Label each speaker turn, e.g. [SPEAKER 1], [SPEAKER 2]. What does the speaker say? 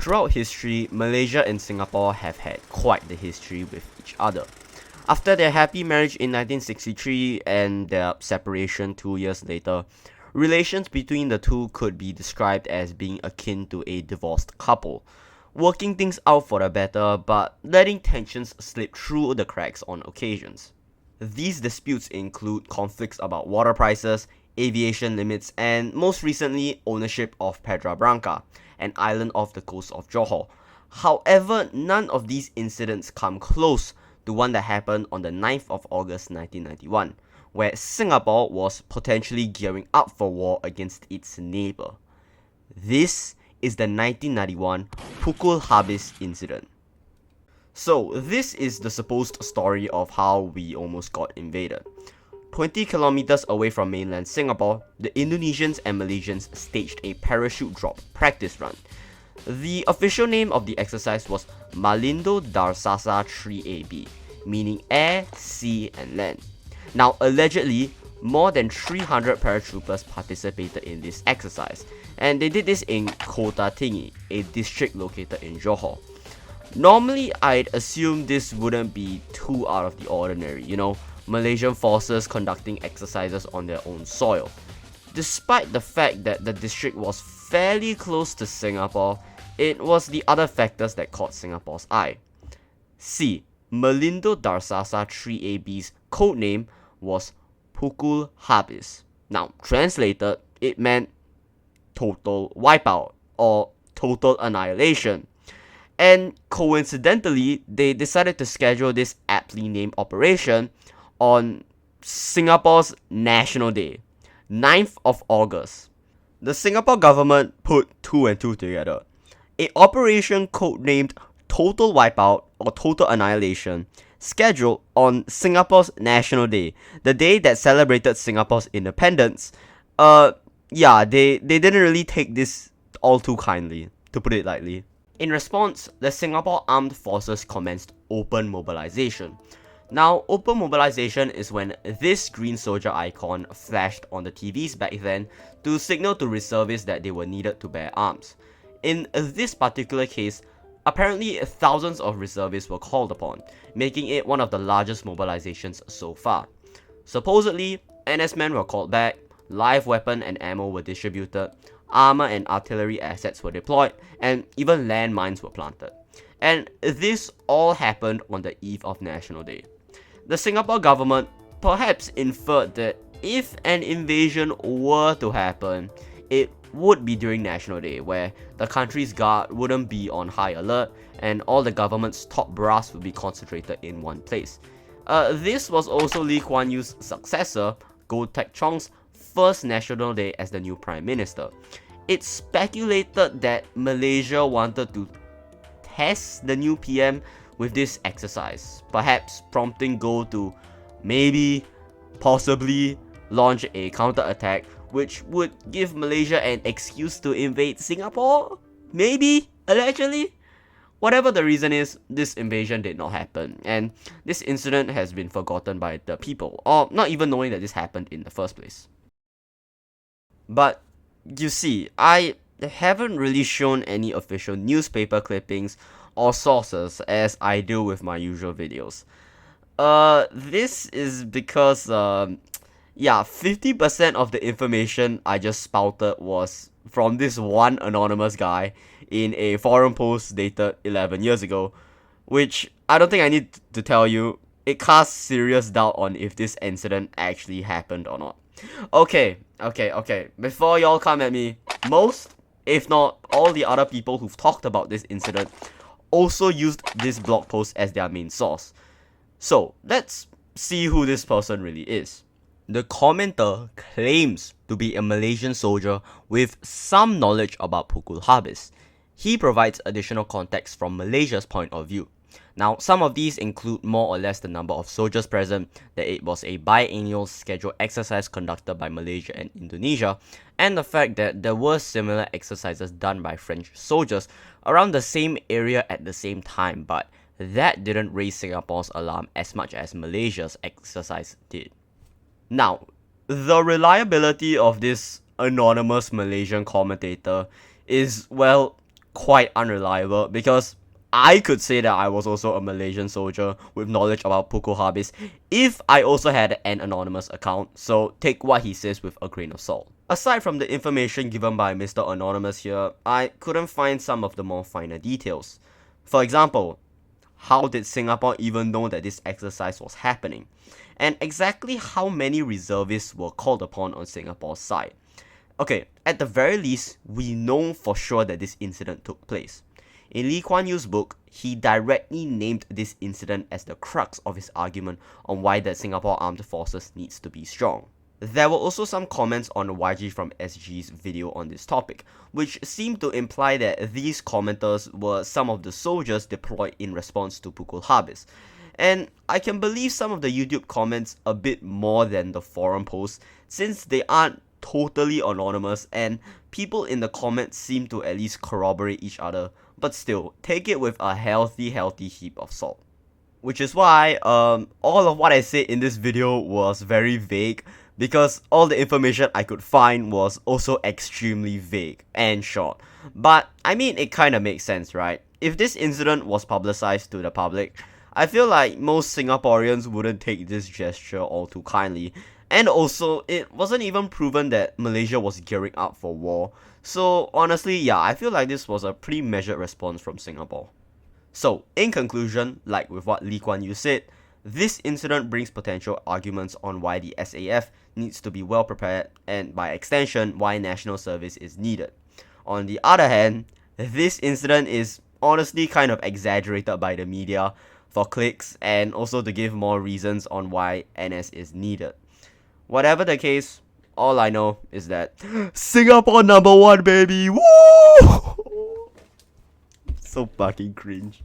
[SPEAKER 1] Throughout history, Malaysia and Singapore have had quite the history with each other. After their happy marriage in 1963 and their separation 2 years later, relations between the two could be described as being akin to a divorced couple, working things out for the better but letting tensions slip through the cracks on occasions. These disputes include conflicts about water prices, aviation limits, and most recently, ownership of Pedra Branca, an island off the coast of Johor. However, none of these incidents come close to one that happened on the 9th of August 1991, where Singapore was potentially gearing up for war against its neighbour. This is the 1991 Pukul Habis incident. So, this is the supposed story of how we almost got invaded. 20 kilometers away from mainland Singapore, the Indonesians and Malaysians staged a parachute drop practice run. The official name of the exercise was Malindo Darsasa 3AB, meaning air, sea, and land. Now, allegedly, more than 300 paratroopers participated in this exercise, and they did this in Kota Tinggi, a district located in Johor. Normally, I'd assume this wouldn't be too out of the ordinary, Malaysian forces conducting exercises on their own soil. Despite the fact that the district was fairly close to Singapore, it was the other factors that caught Singapore's eye. C. Malindo Darsasa 3AB's codename was Pukul Habis. Now, translated, it meant total wipeout or total annihilation. And coincidentally, they decided to schedule this aptly named operation on Singapore's National Day, 9th of August. The Singapore government put 2 and 2 together. A operation codenamed Total Wipeout or Total Annihilation, scheduled on Singapore's National Day, the day that celebrated Singapore's independence. They didn't really take this all too kindly, to put it lightly. In response, the Singapore Armed Forces commenced open mobilization. Now, open mobilization is when this green soldier icon flashed on the TVs back then to signal to reservists that they were needed to bear arms. In this particular case, apparently thousands of reservists were called upon, making it one of the largest mobilizations so far. Supposedly, NS men were called back, live weapon and ammo were distributed, armor and artillery assets were deployed, and even landmines were planted. And this all happened on the eve of National Day. The Singapore government perhaps inferred that if an invasion were to happen, it would be during National Day, where the country's guard wouldn't be on high alert and all the government's top brass would be concentrated in one place. This was also Lee Kuan Yew's successor, Goh Tek Chong's first National Day as the new Prime Minister. It's speculated that Malaysia wanted to test the new PM with this exercise, perhaps prompting Goh to possibly launch a counter-attack which would give Malaysia an excuse to invade Singapore? Allegedly? Whatever the reason is, this invasion did not happen, and this incident has been forgotten by the people, or not even knowing that this happened in the first place. But, you see, I haven't really shown any official newspaper clippings or sources as I do with my usual videos. This is because, 50% of the information I just spouted was from this one anonymous guy in a forum post dated 11 years ago, which I don't think I need to tell you, it casts serious doubt on if this incident actually happened or not. Okay, before y'all come at me, most, if not all the other people who've talked about this incident also used this blog post as their main source. So, let's see who this person really is. The commenter claims to be a Malaysian soldier with some knowledge about Pukul Habis. He provides additional context from Malaysia's point of view. Now, some of these include more or less the number of soldiers present, that it was a biennial scheduled exercise conducted by Malaysia and Indonesia, and the fact that there were similar exercises done by French soldiers around the same area at the same time, but that didn't raise Singapore's alarm as much as Malaysia's exercise did. Now, the reliability of this anonymous Malaysian commentator is, well, quite unreliable because I could say that I was also a Malaysian soldier with knowledge about Pukul Habis if I also had an anonymous account, so take what he says with a grain of salt. Aside from the information given by Mr. Anonymous here, I couldn't find some of the more finer details. For example, how did Singapore even know that this exercise was happening? And exactly how many reservists were called upon on Singapore's side? Okay, at the very least, we know for sure that this incident took place. In Lee Kuan Yew's book, he directly named this incident as the crux of his argument on why the Singapore Armed Forces needs to be strong. There were also some comments on YG from SG's video on this topic, which seemed to imply that these commenters were some of the soldiers deployed in response to Pukul Habis. And I can believe some of the YouTube comments a bit more than the forum posts, since they aren't totally anonymous and people in the comments seem to at least corroborate each other, but still, take it with a healthy heap of salt. Which is why all of what I said in this video was very vague, because all the information I could find was also extremely vague and short. But I mean, it kinda makes sense, right? If this incident was publicized to the public, I feel like most Singaporeans wouldn't take this gesture all too kindly. And also, it wasn't even proven that Malaysia was gearing up for war. So honestly, yeah, I feel like this was a pretty measured response from Singapore. So, in conclusion, like with what Lee Kuan Yew said, this incident brings potential arguments on why the SAF needs to be well prepared, and by extension, why national service is needed. On the other hand, this incident is honestly kind of exaggerated by the media for clicks and also to give more reasons on why NS is needed. Whatever the case, all I know is that Singapore #1, baby! Woo! So fucking cringe.